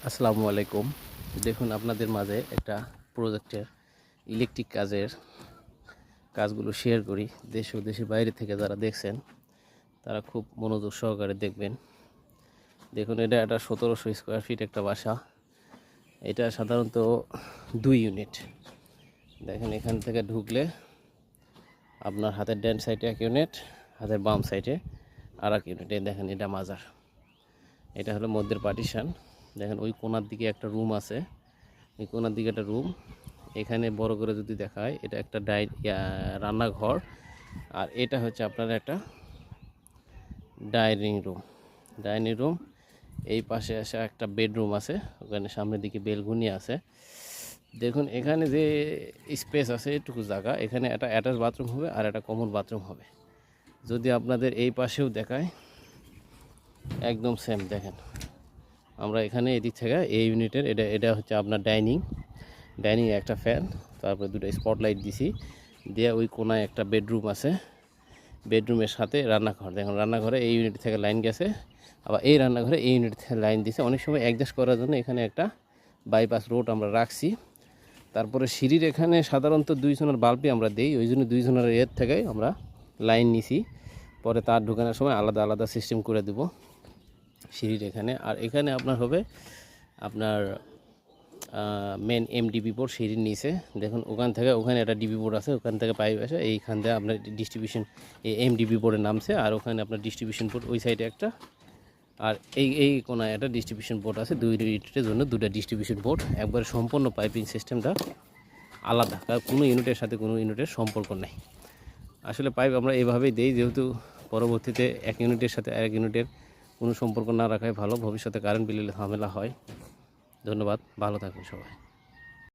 আসসালামু আলাইকুম। দেখুন আপনাদের মাঝে একটা প্রজেক্টের ইলেকট্রিক কাজগুলো শেয়ার করি। দেশ ও দেশের বাইরে থেকে যারা দেখছেন তারা খুব মনোযোগ সহকারে দেখবেন। দেখুন এটা একটা 1700 স্কোয়ার ফিট একটা বাসা। এটা সাধারণত 2 ইউনিট। দেখেন এখান থেকে ঢুকলে আপনার হাতের ডান সাইডে 1 ইউনিট, হাতের বাম সাইডে আর 1 ইউনিট। দেখেন এটা মাজার, এটা হলো মধ্যের পার্টিশন। দেখেন ওই কোণার দিকে একটা রুম আছে, এই কোণার দিকে একটা রুম। এখানে বড় করে যদি দেখায় এটা একটা রান্নাঘর, আর এটা হচ্ছে আপনার একটা ডাইনিং রুম। এই পাশে আসে একটা বেডরুম আছে, ওখানে সামনের দিকে বেলকুনি আছে। দেখুন এখানে যে স্পেস আছে এটুকু জায়গা, এখানে একটা অ্যাটাচ বাথরুম হবে আর একটা কমন বাথরুম হবে। যদি আপনাদের এই পাশেও দেখায় একদম সেম। দেখেন আমরা এখানে এদিক থেকে এই ইউনিটের এটা হচ্ছে আপনার ডাইনিং একটা ফ্যান, তারপরে দুটো স্পটলাইট দিছি দিয়ে ওই কোনায় একটা বেডরুম আছে, বেডরুমের সাথে রান্নাঘর। দেখুন রান্নাঘরে এই ইউনিট থেকে লাইন গেছে, আবার এই রান্নাঘরে এই ইউনিট থেকে লাইন দিছে। অনেক সময় অ্যাডজাস্ট করার জন্য এখানে একটা বাইপাস রোড আমরা রাখছি। তারপরে সিঁড়ির এখানে সাধারণত 2 জনের বাল্বই আমরা দিই, ওই জন্য 2 জনের এর থেকে আমরা লাইন নিছি। পরে তার ঢোকানোর সময় আলাদা আলাদা সিস্টেম করে দেব সিঁড়ির এখানে। আর এখানে আপনার হবে আপনার মেন এমডিবি বোর্ড সিঁড়ির নিচে। দেখুন ওখান থেকে ওখানে একটা ডিবি বোর্ড আছে, ওখান থেকে পাইপ আসে, এইখান থেকে আপনার ডিস্ট্রিবিউশন এমডিবি বোর্ডে নামছে। আর ওখানে আপনার ডিস্ট্রিবিউশন বোর্ড ওই সাইডে একটা, আর এই কোনায় একটা ডিস্ট্রিবিউশন বোর্ড আছে। 2 ইউনিটের জন্য 2টা ডিস্ট্রিবিউশন বোর্ড। একবারে সম্পূর্ণ পাইপিং সিস্টেমটা আলাদা, কারণ কোনো ইউনিটের সাথে কোনো ইউনিটের সম্পর্ক নেই। আসলে পাইপ আমরা এইভাবেই দিই, যেহেতু পরবর্তীতে এক ইউনিটের সাথে আরেক ইউনিটের কোনো সম্পর্ক না রাখাই ভালো, ভবিষ্যতে কারেন্ট বিলের ঝামেলা হয়। ধন্যবাদ, ভালো থাকুন সবাই।